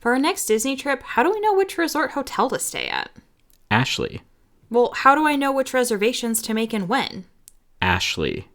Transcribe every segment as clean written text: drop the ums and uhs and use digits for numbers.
For our next Disney trip, how do we know which resort hotel to stay at? Ashley. Well, how do I know which reservations to make and when? Ashley.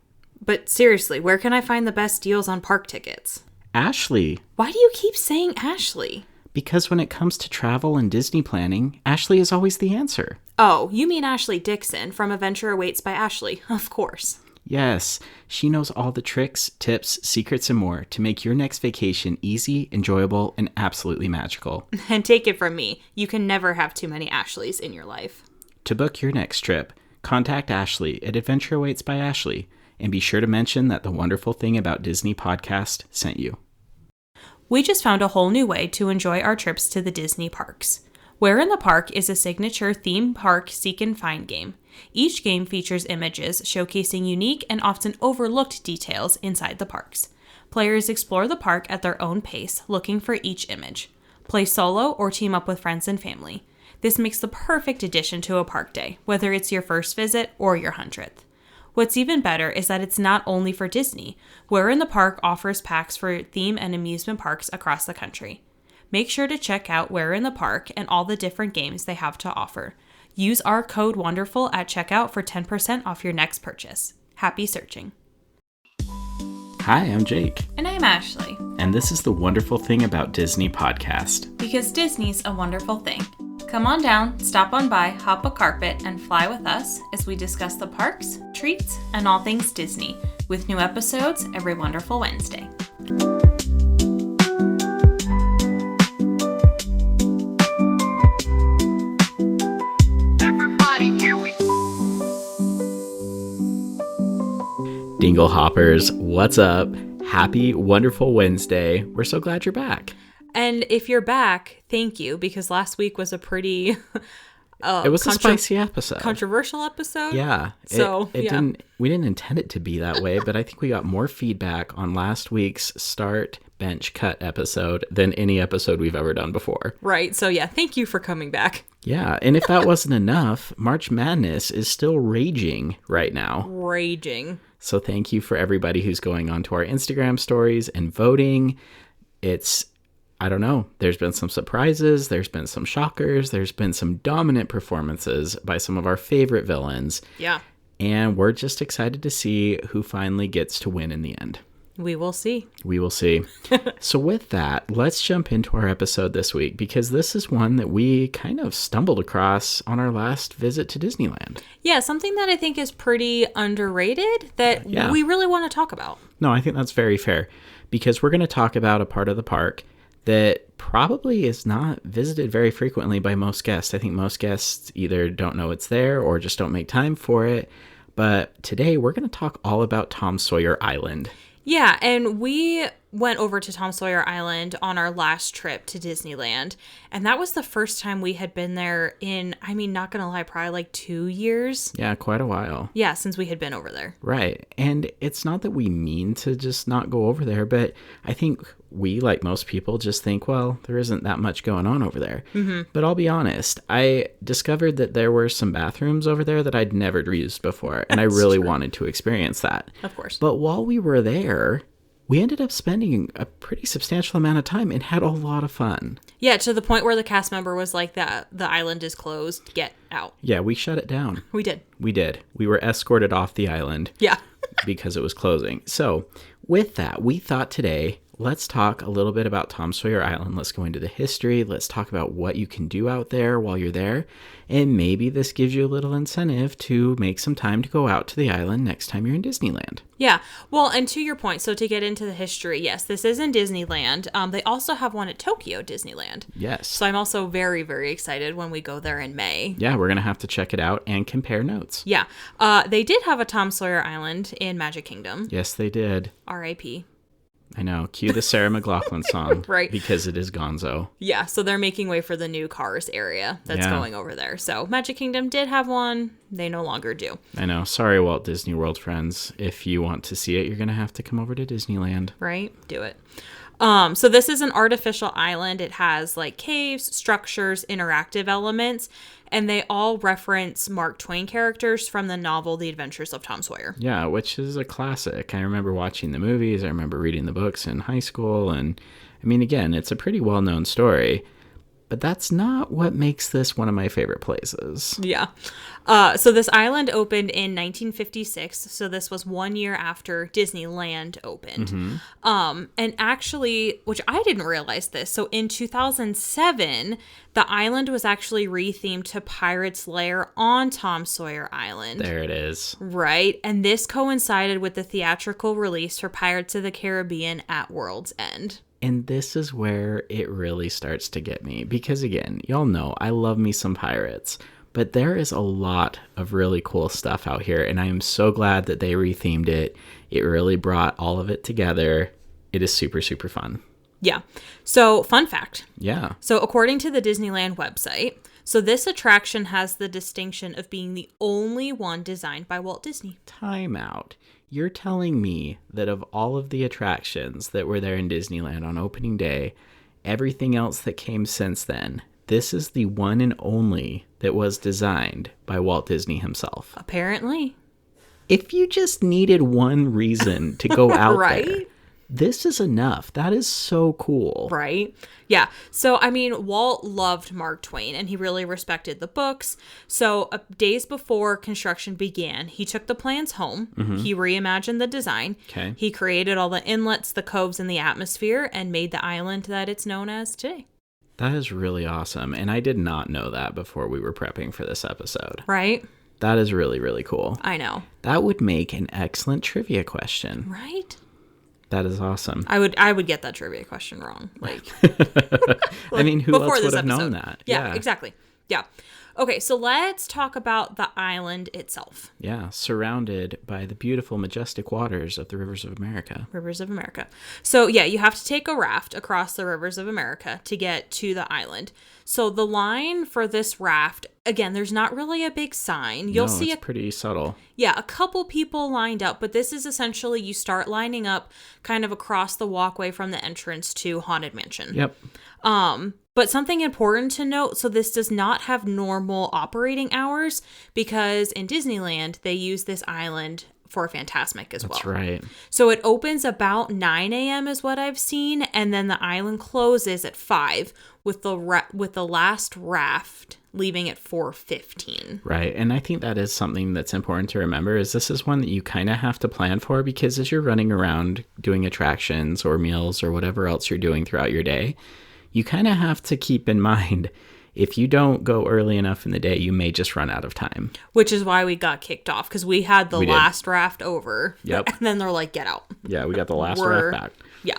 But seriously, where can I find the best deals on park tickets? Ashley. Why do you keep saying Ashley? Because when it comes to travel and Disney planning, Ashley is always the answer. Oh, you mean Ashley Dixon from Adventure Awaits by Ashley, of course. Yes, she knows all the tricks, tips, secrets, and more to make your next vacation easy, enjoyable, and absolutely magical. And take it from me, you can never have too many Ashleys in your life. To book your next trip, contact Ashley at Adventure Awaits by Ashley, and be sure to mention that the Wonderful Thing About Disney podcast sent you. We just found a whole new way to enjoy our trips to the Disney parks. Where in the Park is a signature theme park seek and find game. Each game features images showcasing unique and often overlooked details inside the parks. Players explore the park at their own pace, looking for each image. Play solo or team up with friends and family. This makes the perfect addition to a park day, whether it's your first visit or your 100th. What's even better is that it's not only for Disney. Where in the Park offers packs for theme and amusement parks across the country. Make sure to check out Where in the Park and all the different games they have to offer. Use our code WONDERFUL at checkout for 10% off your next purchase. Happy searching. Hi, I'm Jake. And I'm Ashley. And this is the Wonderful Thing About Disney podcast. Because Disney's a wonderful thing. Come on down, stop on by, hop a carpet, and fly with us as we discuss the parks, treats, and all things Disney, with new episodes every wonderful Wednesday. Dingle Hoppers, what's up? Happy Wonderful Wednesday. We're so glad you're back. And if you're back, thank you, because last week was a pretty it was a spicy episode. Controversial episode. Yeah. We didn't intend it to be that way, but I think we got more feedback on last week's Start Bench Cut episode than any episode we've ever done before. Right. So yeah, thank you for coming back. Yeah. And if that wasn't enough, March Madness is still raging right now. Raging. So thank you for everybody who's going onto our Instagram stories and voting. I don't know, there's been some surprises, there's been some shockers, there's been some dominant performances by some of our favorite villains. Yeah. And we're just excited to see who finally gets to win in the end. We will see. We will see. So with that, let's jump into our episode this week, because this is one that we kind of stumbled across on our last visit to Disneyland. Yeah, something that I think is pretty underrated that we really want to talk about. No, I think that's very fair, because we're going to talk about a part of the park that probably is not visited very frequently by most guests. I think most guests either don't know it's there or just don't make time for it. But today we're going to talk all about Tom Sawyer Island. Yeah, and we went over to Tom Sawyer Island on our last trip to Disneyland, and that was the first time we had been there in, not gonna lie, probably like 2 years. Yeah, quite a while. Yeah, since we had been over there. Right, and it's not that we mean to just not go over there, but I think we, like most people, just think, well, there isn't that much going on over there. Mm-hmm. But I'll be honest, I discovered that there were some bathrooms over there that I'd never used before, and I really wanted to experience that. Of course. But while we were there, we ended up spending a pretty substantial amount of time and had a lot of fun. Yeah, to the point where the cast member was like, the island is closed, get out. Yeah, we shut it down. We did. We were escorted off the island. Yeah. Because it was closing. So with that, we thought today, let's talk a little bit about Tom Sawyer Island. Let's go into the history. Let's talk about what you can do out there while you're there. And maybe this gives you a little incentive to make some time to go out to the island next time you're in Disneyland. Yeah. Well, and to your point, so to get into the history, yes, this is in Disneyland. They also have one at Tokyo Disneyland. Yes. So I'm also very, very excited when we go there in May. Yeah, we're going to have to check it out and compare notes. Yeah. They did have a Tom Sawyer Island in Magic Kingdom. Yes, they did. R.I.P. I know. Cue the Sarah McLachlan song. Right. Because it is gonzo. Yeah, so they're making way for the new Cars area that's going over there. So Magic Kingdom did have one. They no longer do. I know. Sorry, Walt Disney World friends. If you want to see it, you're going to have to come over to Disneyland. Right? Do it. So this is an artificial island. It has like caves, structures, interactive elements, and they all reference Mark Twain characters from the novel The Adventures of Tom Sawyer. Yeah, which is a classic. I remember watching the movies. I remember reading the books in high school, and I mean, again, it's a pretty well-known story, but that's not what makes this one of my favorite places. Yeah. So this island opened in 1956. So this was 1 year after Disneyland opened. And actually, which I didn't realize this. So in 2007, the island was actually rethemed to Pirate's Lair on Tom Sawyer Island. There it is. Right. And this coincided with the theatrical release for Pirates of the Caribbean at World's End. And this is where it really starts to get me. Because again, y'all know I love me some pirates. But there is a lot of really cool stuff out here. And I am so glad that they rethemed it. It really brought all of it together. It is super, super fun. Yeah. So, fun fact. Yeah. So, according to the Disneyland website, so this attraction has the distinction of being the only one designed by Walt Disney. Time out. You're telling me that of all of the attractions that were there in Disneyland on opening day, everything else that came since then, this is the one and only that was designed by Walt Disney himself. Apparently. If you just needed one reason to go out right? there, this is enough. That is so cool. Right? Yeah. So, I mean, Walt loved Mark Twain and he really respected the books. So, days before construction began, he took the plans home. He reimagined the design. Okay. He created all the inlets, the coves, and the atmosphere and made the island that it's known as today. That is really awesome. And I did not know that before we were prepping for this episode. Right? That is really, really cool. I know. That would make an excellent trivia question. Right? That is awesome. I would get that trivia question wrong. Like, I mean, who else would have episode. known that? Yeah, exactly. Yeah. Okay, so let's talk about the island itself. Yeah, surrounded by the beautiful, majestic waters of the rivers of America. Rivers of America. So, yeah, you have to take a raft across the rivers of America to get to the island. So, the line for this raft, again, there's not really a big sign. You'll see it's pretty subtle. Yeah, a couple people lined up, but this is essentially you start lining up kind of across the walkway from the entrance to Haunted Mansion. Yep. But something important to note, so this does not have normal operating hours because in Disneyland, they use this island for Fantasmic as well. That's right. So it opens about 9 a.m. is what I've seen, and then the island closes at 5 with the last raft leaving at 4:15. Right, and I think that is something that's important to remember is this is one that you kind of have to plan for because as you're running around doing attractions or meals or whatever else you're doing throughout your day, you kind of have to keep in mind if you don't go early enough in the day, you may just run out of time. Which is why we got kicked off, because we had the last raft over. Yep. And then they're like, get out. Yeah, we got the last raft back. Yeah.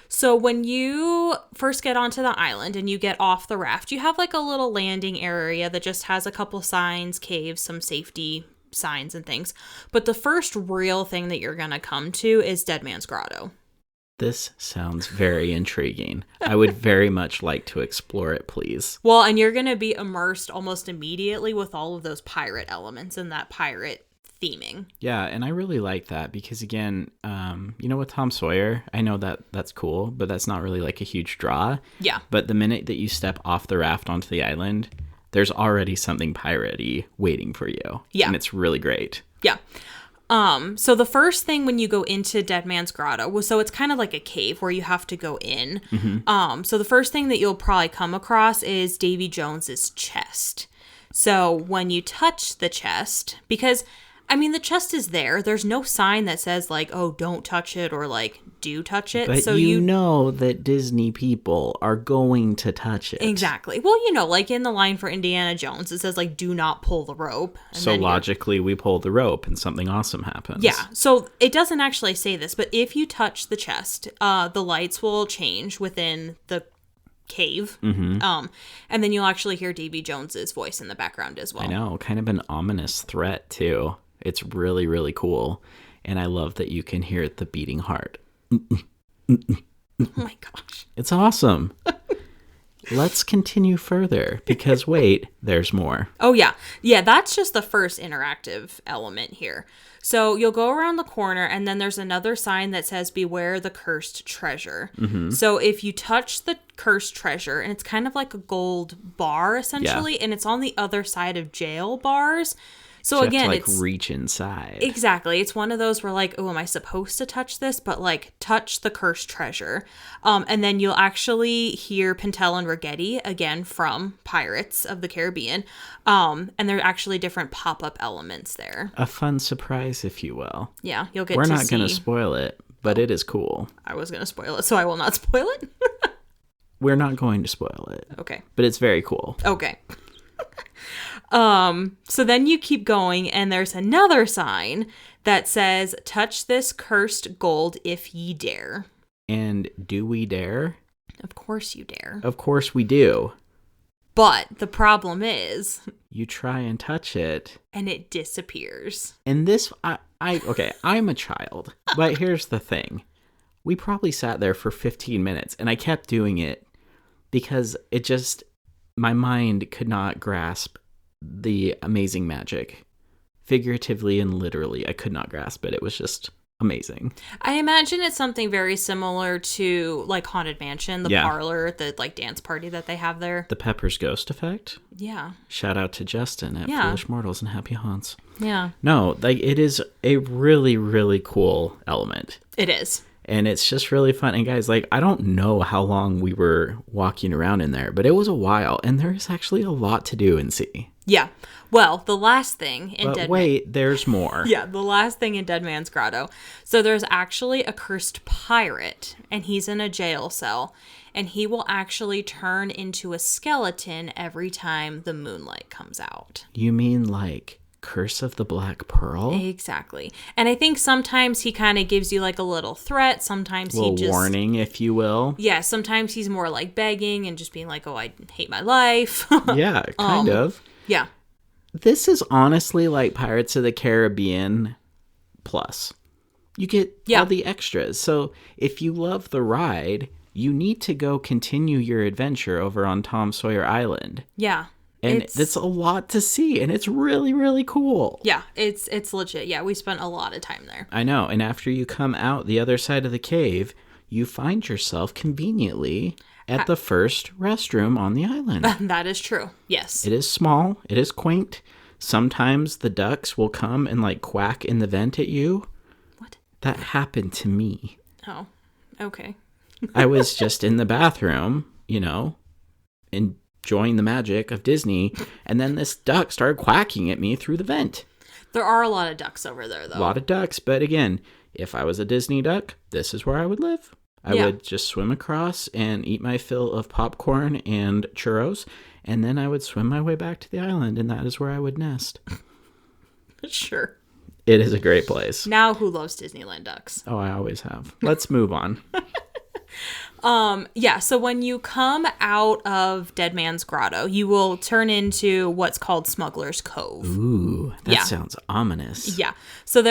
So when you first get onto the island and you get off the raft, you have like a little landing area that just has a couple signs, caves, some safety signs and things. But the first real thing that you're going to come to is Dead Man's Grotto. This sounds very intriguing. I would very much like to explore it, please. Well, and you're going to be immersed almost immediately with all of those pirate elements and that pirate theming. Yeah, and I really like that because, again, with Tom Sawyer, I know that that's cool, but that's not really like a huge draw. Yeah. But the minute that you step off the raft onto the island, there's already something pirate-y waiting for you. Yeah. And it's really great. Yeah. So the first thing when you go into Dead Man's Grotto, so it's kind of like a cave where you have to go in. Mm-hmm. So the first thing that you'll probably come across is Davy Jones's chest. So when you touch the chest, because the chest is there. There's no sign that says like, oh, don't touch it or like, do touch it. But so you know that Disney people are going to touch it. Exactly. Well, like in the line for Indiana Jones, it says like, do not pull the rope. And so logically, we pull the rope and something awesome happens. Yeah. So it doesn't actually say this, but if you touch the chest, the lights will change within the cave. Mm-hmm. And then you'll actually hear Davy Jones's voice in the background as well. I know. Kind of an ominous threat too. It's really, really cool. And I love that you can hear the beating heart. Oh my gosh. It's awesome. Let's continue further because wait, there's more. Oh yeah. Yeah, that's just the first interactive element here. So you'll go around the corner and then there's another sign that says beware the cursed treasure. Mm-hmm. So if you touch the cursed treasure, and it's kind of like a gold bar essentially, and it's on the other side of jail bars. So You have again, to, it's reach inside. exactly. It's one of those where like, oh, am I supposed to touch this? But like, touch the cursed treasure. And then you'll actually hear Pintel and Ragetti again from Pirates of the Caribbean. And there are actually different pop-up elements there. A fun surprise, if you will. Yeah, you'll get We're to not see. going to spoil it, but it is cool. I was going to spoil it, so I will not spoil it. We're not going to spoil it. Okay. But it's very cool. Okay. So then you keep going, and there's another sign that says, touch this cursed gold if ye dare. And do we dare? Of course you dare. Of course we do. But the problem is, You try and touch it. and it disappears. And this, okay, I'm a child. But here's the thing. We probably sat there for 15 minutes, and I kept doing it because it just, my mind could not grasp the amazing magic. Figuratively and literally, I could not grasp it. It was just amazing. I imagine it's something very similar to like Haunted Mansion, the parlor, the like dance party that they have there. The Pepper's Ghost effect. Yeah. Shout out to Justin at Foolish Mortals and Happy Haunts. Yeah. No, like it is a really, really cool element. It is. And it's just really fun. And guys, like, I don't know how long we were walking around in there, but it was a while. And there's actually a lot to do and see. Yeah. Well, the last thing in But wait, there's more. Yeah, the last thing in Dead Man's Grotto. So there's actually a cursed pirate, and he's in a jail cell, and he will actually turn into a skeleton every time the moonlight comes out. You mean like Curse of the Black Pearl? Exactly. And I think sometimes he kind of gives you like a little threat. Sometimes he just... warning, if you will. Yeah, sometimes he's more like begging and just being like, oh, I hate my life. Yeah, kind of. Yeah. This is honestly like Pirates of the Caribbean plus. You get all the extras. So if you love the ride, you need to go continue your adventure over on Tom Sawyer Island. Yeah. And it's a lot to see, and it's really, really cool. Yeah, it's legit. Yeah, we spent a lot of time there. I know. And after you come out the other side of the cave, you find yourself conveniently at the first restroom on the island. That is true. Yes. It is small. It is quaint. Sometimes the ducks will come and like quack in the vent at you. What? That happened to me. Oh, okay. I was just in the bathroom, you know, enjoying the magic of Disney, and then this duck started quacking at me through the vent. There are a lot of ducks over there, though. A lot of ducks, but again, if I was a Disney duck, this is where I would live. I would just swim across and eat my fill of popcorn and churros, and then I would swim my way back to the island, and that is where I would nest. Sure. It is a great place. Now who loves Disneyland ducks? Oh, I always have. Let's move on. Yeah, so when you come out of Dead Man's Grotto, you will turn into what's called Smuggler's Cove. Ooh, that sounds ominous. Yeah. So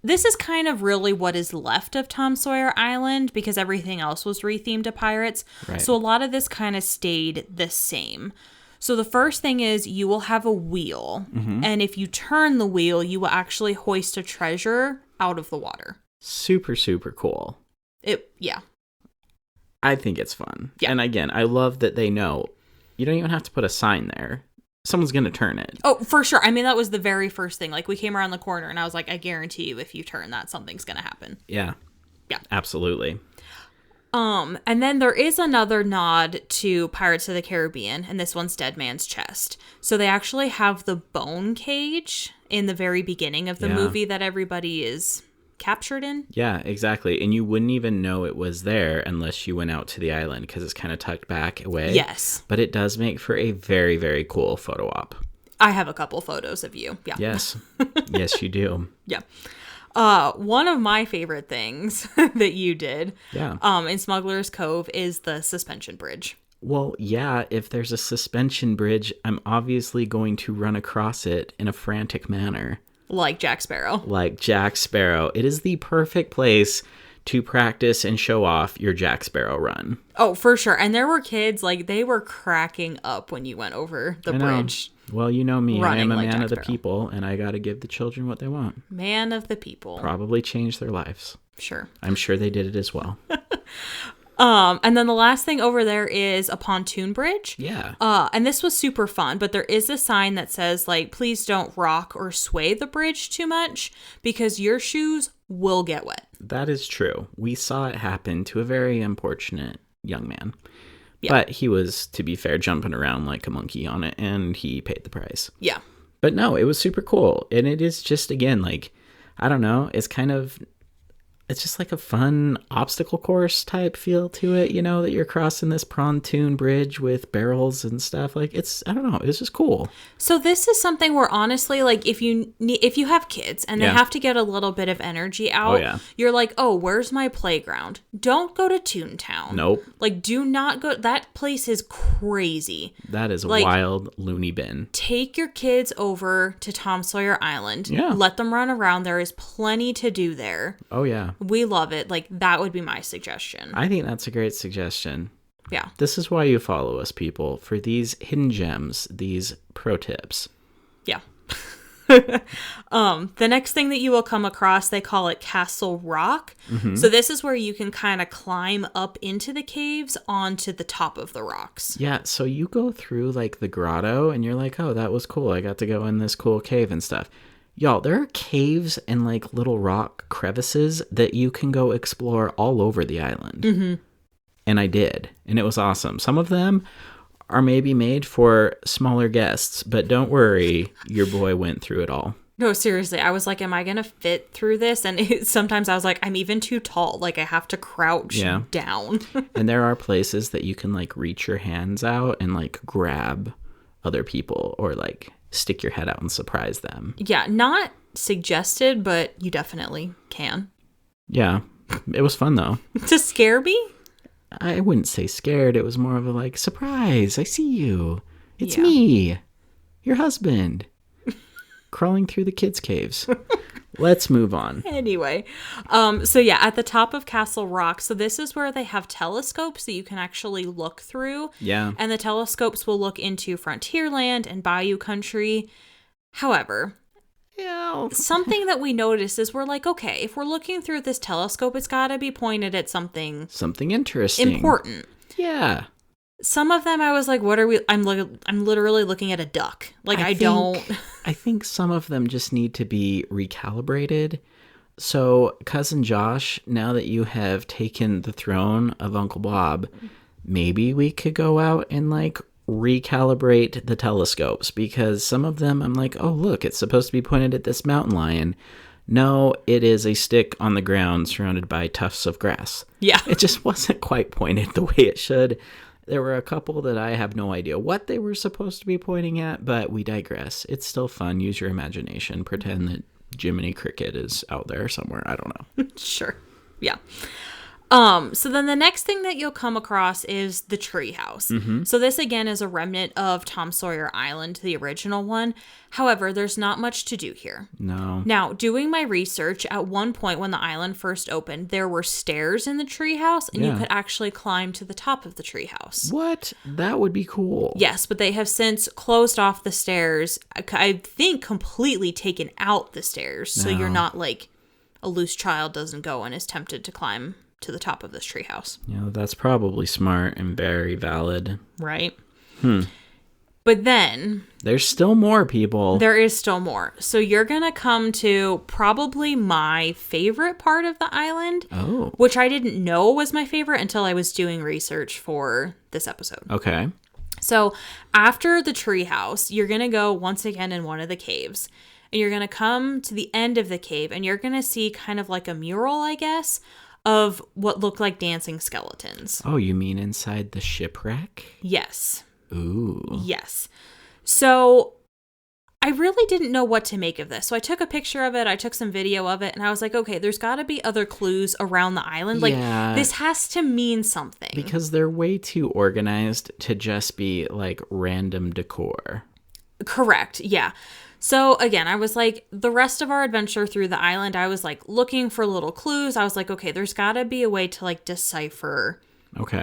this is kind of really what is left of Tom Sawyer Island because everything else was rethemed to pirates. Right. So a lot of this kind of stayed the same. So the first thing is you will have a wheel. Mm-hmm. And if you turn the wheel, you will actually hoist a treasure out of the water. Super, super cool. Yeah. I think it's fun. Yeah. And again, I love that they know you don't even have to put a sign there. Someone's going to turn it. Oh, for sure. I mean, that was the very first thing. Like, we came around the corner, and I was like, I guarantee you, if you turn that, something's going to happen. Yeah. Yeah. Absolutely. And then there is another nod to Pirates of the Caribbean, and this one's Dead Man's Chest. So they actually have the bone cage in the very beginning of the movie that everybody is captured in. Yeah, exactly. And you wouldn't even know it was there unless you went out to the island because it's kind of tucked back away. Yes. But it does make for a very, very cool photo op. I have a couple photos of you. Yeah. Yes. Yes, you do. Yeah. One of my favorite things that you did in Smuggler's Cove is the suspension bridge. Well, yeah, if there's a suspension bridge, I'm obviously going to run across it in a frantic manner. Like Jack Sparrow. Like Jack Sparrow. It is the perfect place to practice and show off your Jack Sparrow run. Oh, for sure. And there were kids, like, they were cracking up when you went over the bridge. Well, you know me. I am a like man Jack of the Sparrow. people, and I got to give the children what they want. Man of the people. Probably change their lives. Sure. I'm sure they did it as well. And then the last thing over there is a pontoon bridge. Yeah. And this was super fun, but there is a sign that says, like, please don't rock or sway the bridge too much because your shoes will get wet. That is true. We saw it happen to a very unfortunate young man. Yeah. But he was, to be fair, jumping around like a monkey on it, and he paid the price. Yeah. But no, it was super cool. And it is just, again, like, I don't know, it's just like a fun obstacle course type feel to it, that you're crossing this pontoon bridge with barrels and stuff. Like, I don't know, it's just cool. So this is something where honestly, like, if you have kids and they have to get a little bit of energy out, you're like, oh, where's my playground? Don't go to Toontown. Nope. Like, do not go. That place is crazy. That is a like, wild loony bin. Take your kids over to Tom Sawyer Island. Yeah. Let them run around. There is plenty to do there. Oh, yeah. We love it. Like, that would be my suggestion. I think that's a great suggestion. Yeah. This is why you follow us, people, for these hidden gems, these pro tips. Yeah. The next thing that you will come across, they call it Castle Rock. Mm-hmm. So this is where you can kind of climb up into the caves onto the top of the rocks. Yeah, so you go through like the grotto and you're like, oh, that was cool. I got to go in this cool cave and stuff. Y'all, there are caves and like little rock crevices that you can go explore all over the island. Mm-hmm. And I did. And it was awesome. Some of them are maybe made for smaller guests, but don't worry, your boy went through it all. No, seriously. I was like, am I going to fit through this? And sometimes I was like, I'm even too tall. Like, I have to crouch down. And there are places that you can like reach your hands out and like grab other people or like stick your head out and surprise them. Yeah, not suggested, but you definitely can. Yeah, it was fun though. To scare me? I wouldn't say scared. It was more of a like, surprise, I see you. It's Yeah. me, your husband, crawling through the kids' caves. Let's move on. Anyway, so yeah, at the top of Castle Rock, so this is where they have telescopes that you can actually look through. Yeah. And the telescopes will look into Frontierland and Bayou Country. However, something that we noticed is we're like, okay, if we're looking through this telescope, it's got to be pointed at something interesting. important. Yeah. Some of them I was like, what are we? I'm literally looking at a duck. Like, I think some of them just need to be recalibrated. So, Cousin Josh, now that you have taken the throne of Uncle Bob, maybe we could go out and like recalibrate the telescopes, because some of them I'm like, oh, look, it's supposed to be pointed at this mountain lion. No, it is a stick on the ground surrounded by tufts of grass. Yeah. It just wasn't quite pointed the way it should. There were a couple that I have no idea what they were supposed to be pointing at, but we digress. It's still fun. Use your imagination. Pretend that Jiminy Cricket is out there somewhere. I don't know. Sure. Yeah. So then the next thing that you'll come across is the treehouse. Mm-hmm. So this again is a remnant of Tom Sawyer Island, the original one. However, there's not much to do here. No. Now, doing my research, at one point when the island first opened, there were stairs in the treehouse, and you could actually climb to the top of the treehouse. What? That would be cool. Yes, but they have since closed off the stairs. I think completely taken out the stairs, so you're not like a loose child doesn't go and is tempted to climb to the top of this treehouse. Yeah, that's probably smart and very valid. Right? But then there's still more, people. There is still more. So you're going to come to probably my favorite part of the island. Oh. Which I didn't know was my favorite until I was doing research for this episode. Okay. So after the treehouse, you're going to go once again in one of the caves. And you're going to come to the end of the cave, and you're going to see kind of like a mural, I guess, of what look like dancing skeletons. Oh, you mean inside the shipwreck? Yes. Ooh. Yes. So I really didn't know what to make of this. So I took a picture of it. I took some video of it. And I was like, okay, there's got to be other clues around the island. Like, this has to mean something. Because they're way too organized to just be like random decor. Correct. Yeah. So again, I was like, the rest of our adventure through the island, I was like looking for little clues. I was like, okay, there's got to be a way to like decipher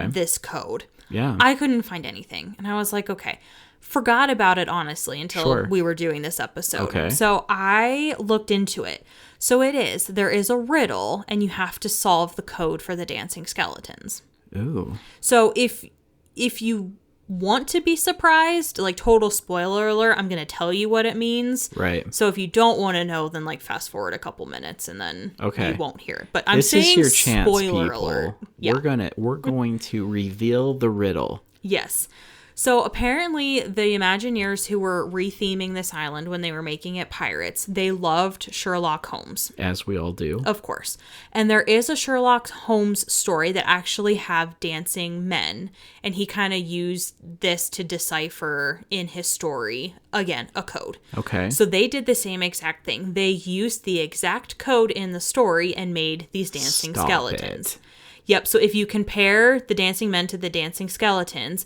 this code. Yeah. I couldn't find anything. And I was like, okay, forgot about it honestly until we were doing this episode. Okay. So I looked into it. So there is a riddle, and you have to solve the code for the dancing skeletons. Ooh. So if you want to be surprised, like total spoiler alert, I'm going to tell you what it means. Right. So if you don't want to know, then like fast forward a couple minutes and then you won't hear it. But I'm this saying is your chance, spoiler people. alert. Yeah. We're going to reveal the riddle. Yes. So apparently the Imagineers who were retheming this island when they were making it pirates, they loved Sherlock Holmes. As we all do. Of course. And there is a Sherlock Holmes story that actually have dancing men. And he kind of used this to decipher in his story, again, a code. Okay. So they did the same exact thing. They used the exact code in the story and made these dancing skeletons. It. Yep. So if you compare the dancing men to the dancing skeletons,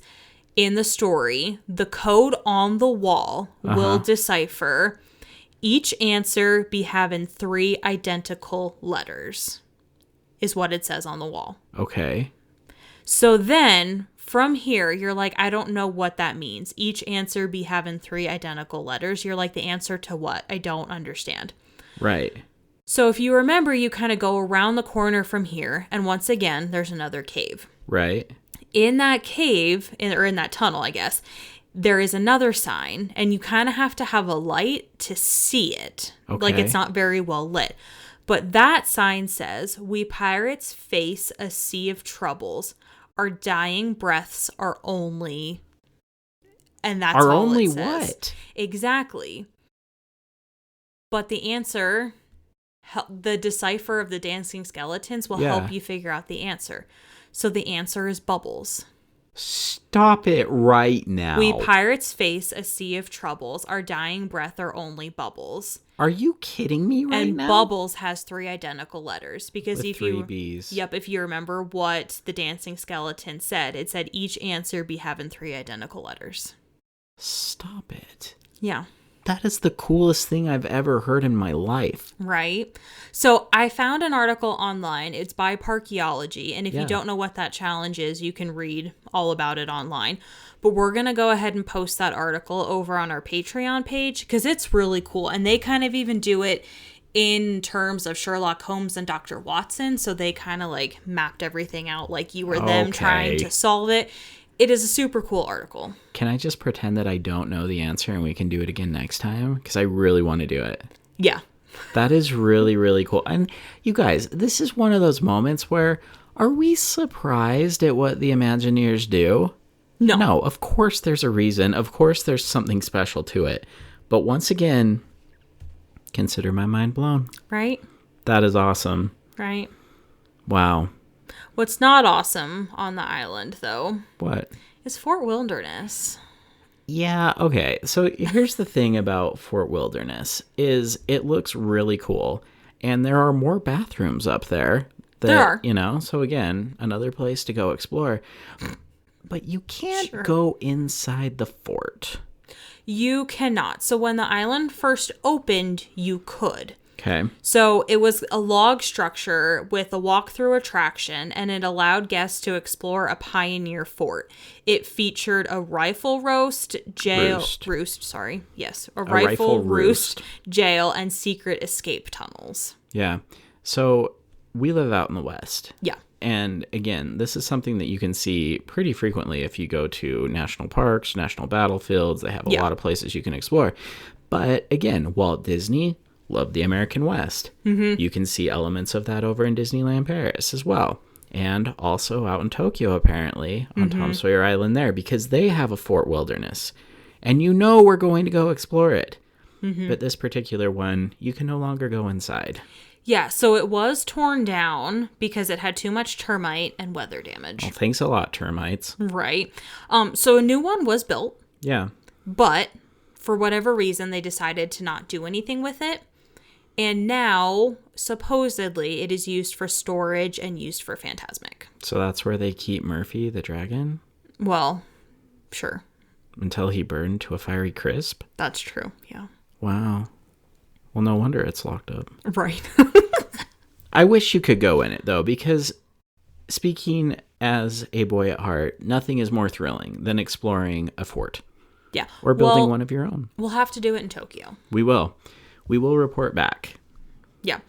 in the story, the code on the wall will decipher each answer be having 3 identical letters, is what it says on the wall. Okay. So then, from here, you're like, I don't know what that means. Each answer be having 3 identical letters. You're like, the answer to what? I don't understand. Right. So if you remember, you kind of go around the corner from here, and once again, there's another cave. Right. In that cave, or in that tunnel, I guess, there is another sign, and you kind of have to have a light to see it. Okay. Like, it's not very well lit. But that sign says, "We pirates face a sea of troubles. Our dying breaths are only..." And that's are all only it says. What? Exactly. But the answer, the decipher of the dancing skeletons will help you figure out the answer. So the answer is bubbles. Stop it right now. We pirates face a sea of troubles. Our dying breath are only bubbles. Are you kidding me right now? And bubbles has 3 identical letters. Because with if 3 you... B's. Yep, if you remember what the dancing skeleton said, it said each answer be having 3 identical letters. Stop it. Yeah. That is the coolest thing I've ever heard in my life. Right. So I found an article online. It's by Parkeology. And if you don't know what that challenge is, you can read all about it online. But we're going to go ahead and post that article over on our Patreon page because it's really cool. And they kind of even do it in terms of Sherlock Holmes and Dr. Watson. So they kind of like mapped everything out like you were them trying to solve it. It is a super cool article. Can I just pretend that I don't know the answer and we can do it again next time? Because I really want to do it. Yeah. That is really, really cool. And you guys, this is one of those moments where, are we surprised at what the Imagineers do? No. No, of course there's a reason. Of course there's something special to it. But once again, consider my mind blown. Right? That is awesome. Right. Wow. What's not awesome on the island, though, What? is Fort Wilderness. Yeah, okay. So here's the thing about Fort Wilderness is it looks really cool. And there are more bathrooms up there. There are. You know, so again, another place to go explore. But you can't go inside the fort. You cannot. So when the island first opened, you could. Okay. So it was a log structure with a walk-through attraction, and it allowed guests to explore a pioneer fort. It featured a rifle roost, jail, a rifle roost, jail, and secret escape tunnels. Yeah. So we live out in the West. Yeah. And again, this is something that you can see pretty frequently if you go to national parks, national battlefields. They have a lot of places you can explore. But again, Walt Disney loved the American West. Mm-hmm. You can see elements of that over in Disneyland Paris as well. And also out in Tokyo, apparently, on Tom Sawyer Island there, because they have a Fort Wilderness. And you know we're going to go explore it. Mm-hmm. But this particular one, you can no longer go inside. Yeah, so it was torn down because it had too much termite and weather damage. Well, thanks a lot, termites. Right. So a new one was built. Yeah. But for whatever reason, they decided to not do anything with it. And now, supposedly, it is used for storage and used for Phantasmic. So that's where they keep Murphy, the dragon? Well, sure. Until he burned to a fiery crisp? That's true, yeah. Wow. Well, no wonder it's locked up. Right. I wish you could go in it, though, because speaking as a boy at heart, nothing is more thrilling than exploring a fort. Yeah. Or building one of your own. We'll have to do it in Tokyo. We will. We will report back. Yeah.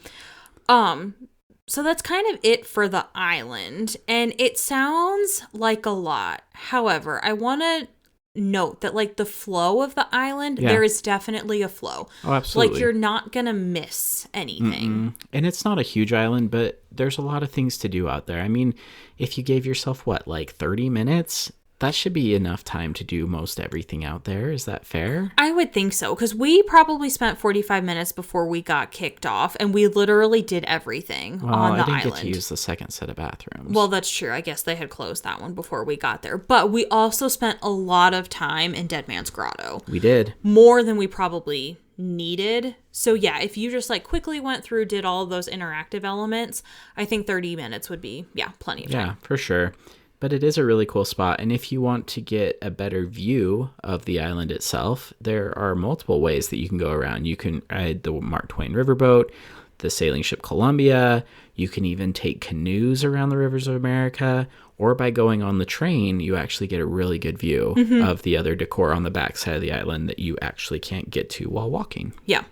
So that's kind of it for the island. And it sounds like a lot. However, I want to note that like the flow of the island, there is definitely a flow. Oh, absolutely. Like you're not going to miss anything. And it's not a huge island, but there's a lot of things to do out there. I mean, if you gave yourself, like 30 minutes, that should be enough time to do most everything out there. Is that fair? I would think so, because we probably spent 45 minutes before we got kicked off, and we literally did everything on the island. I didn't get to use the second set of bathrooms. Well, that's true. I guess they had closed that one before we got there. But we also spent a lot of time in Dead Man's Grotto. We did. More than we probably needed. So yeah, if you just like quickly went through, did all of those interactive elements, I think 30 minutes would be, plenty of time. Yeah, for sure. But it is a really cool spot. And if you want to get a better view of the island itself, there are multiple ways that you can go around. You can ride the Mark Twain riverboat, the sailing ship Columbia. You can even take canoes around the rivers of America. Or by going on the train, you actually get a really good view of the other decor on the backside of the island that you actually can't get to while walking. Yeah.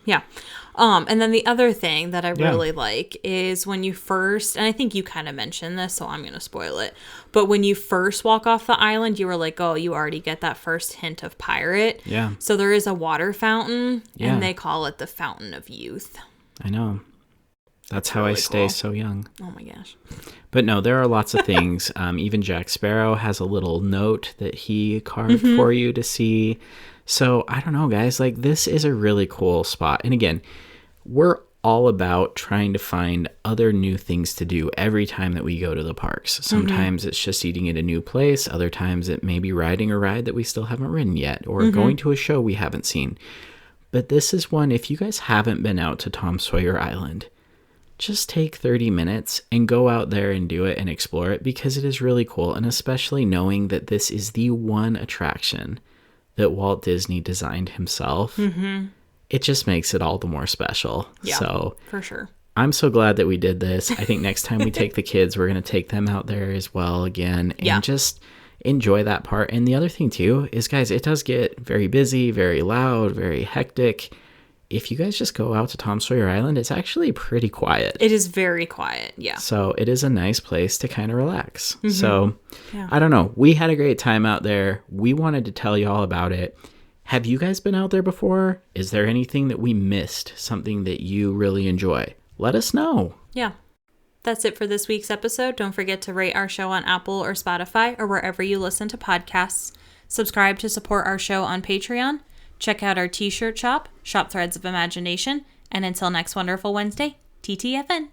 Yeah. And then the other thing that I really like is when you first, and I think you kind of mentioned this, so I'm going to spoil it, but when you first walk off the island, you were like, oh, you already get that first hint of pirate. Yeah. So there is a water fountain, and they call it the Fountain of Youth. I know. That's how really I stay so young. Oh my gosh. But no, there are lots of things. Even Jack Sparrow has a little note that he carved for you to see. So I don't know, guys, like this is a really cool spot. And again, we're all about trying to find other new things to do every time that we go to the parks. Sometimes it's just eating at a new place. Other times it may be riding a ride that we still haven't ridden yet, or going to a show we haven't seen. But this is one, if you guys haven't been out to Tom Sawyer Island, just take 30 minutes and go out there and do it and explore it, because it is really cool. And especially knowing that this is the one attraction that Walt Disney designed himself, it just makes it all the more special. Yeah, so for sure. I'm so glad that we did this. I think next time we take the kids, we're going to take them out there as well again and just enjoy that part. And the other thing too is, guys, it does get very busy, very loud, very hectic. If you guys just go out to Tom Sawyer Island, it's actually pretty quiet. It is very quiet, yeah. So it is a nice place to kind of relax. So I don't know. We had a great time out there. We wanted to tell you all about it. Have you guys been out there before? Is there anything that we missed? Something that you really enjoy? Let us know. Yeah. That's it for this week's episode. Don't forget to rate our show on Apple or Spotify or wherever you listen to podcasts. Subscribe to support our show on Patreon. Check out our t-shirt shop, Shop Threads of Imagination. And until next wonderful Wednesday, TTFN.